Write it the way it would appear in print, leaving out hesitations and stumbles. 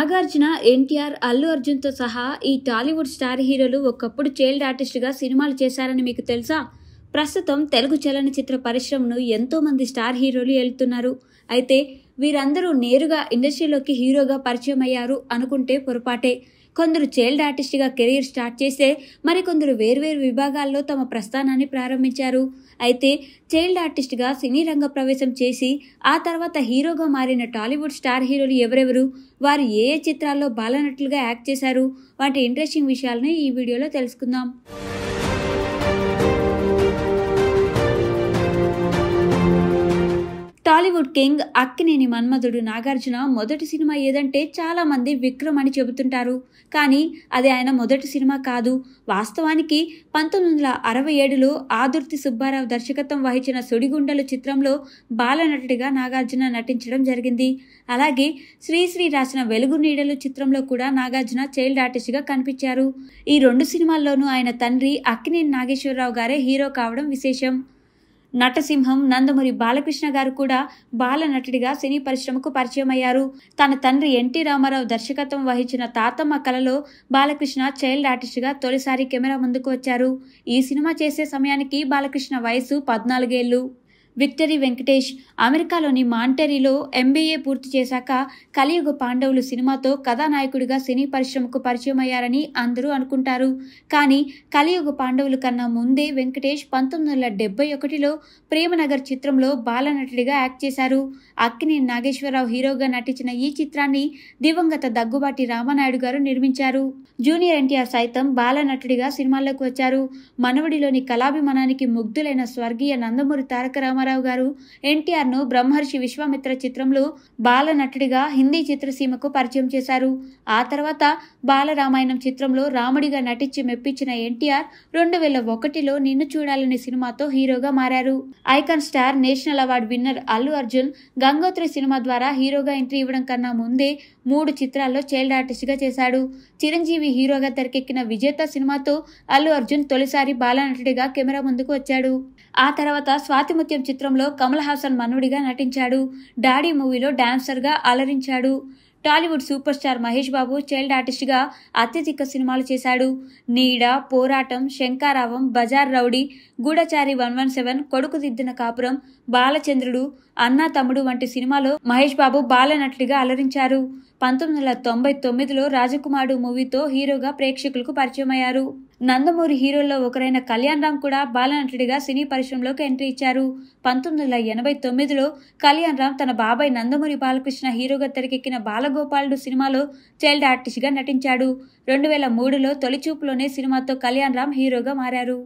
నాగార్జున, ఎన్టీఆర్, అల్లు అర్జున్‌తో సహా ఈ టాలీవుడ్ స్టార్ హీరోలు ఒకప్పుడు చైల్డ్ ఆర్టిస్ట్‌గా సినిమాలు చేశారని మీకు తెలుసా? ప్రస్తుతం తెలుగు చలనచిత్ర పరిశ్రమను ఎంతోమంది స్టార్ హీరోలు ఏలుతున్నారు. అయితే వీరందరూ నేరుగా ఇండస్ట్రీలోకి హీరోగా పరిచయం అయ్యారు అనుకుంటే పొరపాటే. కొందరు చైల్డ్ ఆర్టిస్ట్‌గా కెరీర్ స్టార్ట్ చేస్తే మరికొందరు వేర్వేరు విభాగాల్లో తమ ప్రస్థానాన్ని ప్రారంభించారు. అయితే చైల్డ్ ఆర్టిస్ట్‌గా సినీ రంగ ప్రవేశం చేసి ఆ తర్వాత హీరోగా మారిన టాలీవుడ్ స్టార్ హీరోలు ఎవరెవరు? వారు ఏ ఏ చిత్రాల్లో బాలనటులుగా యాక్ట్ చేశారు? వాటి ఇంట్రెస్టింగ్ విషయాలను ఈ వీడియోలో తెలుసుకుందాం. టాలీవుడ్ కింగ్ అక్కినేని మన్మధుడు నాగార్జున మొదటి సినిమా ఏదంటే చాలా మంది విక్రమ్ అని చెబుతుంటారు. కానీ అది ఆయన మొదటి సినిమా కాదు. వాస్తవానికి 1967లో ఆదుర్తి సుబ్బారావు దర్శకత్వం వహించిన సుడిగుండలు చిత్రంలో బాలనటుడిగా నాగార్జున నటించడం జరిగింది. అలాగే శ్రీశ్రీ రాసిన వెలుగు నీడలు చిత్రంలో కూడా నాగార్జున చైల్డ్ ఆర్టిస్ట్గా కనిపించారు. ఈ రెండు సినిమాల్లోనూ ఆయన తండ్రి అక్కినేని నాగేశ్వరరావు గారే హీరో కావడం విశేషం. నటసింహం నందమూరి బాలకృష్ణ గారు కూడా బాలనటుడిగా సినీ పరిశ్రమకు పరిచయం అయ్యారు. తన తండ్రి ఎన్టీ రామారావు దర్శకత్వం వహించిన తాతమ్మ కళలో బాలకృష్ణ చైల్డ్ ఆర్టిస్ట్గా తొలిసారి కెమెరా ముందుకు వచ్చారు. ఈ సినిమా చేసే సమయానికి బాలకృష్ణ వయసు 14 ఏళ్లు. విక్టరీ వెంకటేష్ అమెరికాలోని మాంటెరీలో MBA పూర్తి చేశాక కలియుగ పాండవులు సినిమాతో కథానాయకుడిగా సినీ పరిశ్రమకు పరిచయం అయ్యారని అందరూ అనుకుంటారు. కానీ కలియుగ పాండవులు కన్నా ముందే వెంకటేష్ 1971లో ప్రేమనగర్ చిత్రంలో బాలనటుడిగా యాక్ట్ చేశారు. అక్కినేని నాగేశ్వరరావు హీరోగా నటించిన ఈ చిత్రాన్ని దివంగత దగ్గుబాటి రామానాయుడు గారు నిర్మించారు. జూనియర్ ఎన్టీఆర్ సైతం బాలనటుడిగా సినిమాల్లోకి వచ్చారు. మనవడిలోని కళాభిమానానికి ముగ్ధులైన స్వర్గీయ నందమూరి తారక రామారావు గారు ఎన్టీఆర్ను బ్రహ్మర్షి విశ్వామిత్ర చిత్రంలో బాలనటుడిగా హిందీ చిత్రసీమకు పరిచయం చేశారు. ఆ తర్వాత బాలరామాయణం చిత్రంలో రాముడిగా నటించి మెప్పించిన ఎన్టీఆర్ 2001లో నిన్ను చూడాలనే సినిమాతో హీరోగా మారారు. Icon star, national award winner Allu Arjun Gangotri cinema ద్వారా హీరోగా ఎంట్రీ ఇవ్వడం కన్నా ముందే 3 చిత్రాల్లో చైల్డ్ ఆర్టిస్ట్గా చేశాడు. చిరంజీవి హీరోగా తెరకెక్కిన విజేత సినిమాతో అల్లు అర్జున్ తొలిసారి బాలనటుడిగా కెమెరా ముందుకు వచ్చాడు. ఆ తర్వాత స్వాతిముత్యం చిత్రంలో కమల్ హాసన్ మనుడిగా నటించాడు. డాడీ మూవీలో డాన్సర్గా అలరించాడు. Tollywood super star Mahesh Babu child ఆర్టిస్ట్గా అత్యధిక సినిమాలు చేశాడు. నీడ, పోరాటం, శంకారావం, బజార్ రౌడీ, గూఢచారి 117, కొడుకు దిద్దిన కాపురం, బాలచంద్రుడు, అన్నా తమ్ముడు వంటి సినిమాలో మహేష్ బాబు బాలనటుడిగా అలరించారు. 1999లో రాజకుమారుడు మూవీతో హీరోగా ప్రేక్షకులకు పరిచయం అయ్యారు. నందమూరి హీరోల్లో ఒకరైన కళ్యాణ్ రామ్ కూడా బాలనటుడిగా సినీ పరిశ్రమలోకి ఎంట్రీ ఇచ్చారు. 1989లో కళ్యాణ్ రామ్ తన బాబాయ్ నందమూరి బాలకృష్ణ హీరోగా తెరకెక్కిన బాలగోపాలుడు సినిమాలో చైల్డ్ ఆర్టిస్ట్గా నటించాడు. 2003లో తొలిచూపులోనే సినిమాతో కళ్యాణ్ రామ్ హీరోగా మారారు.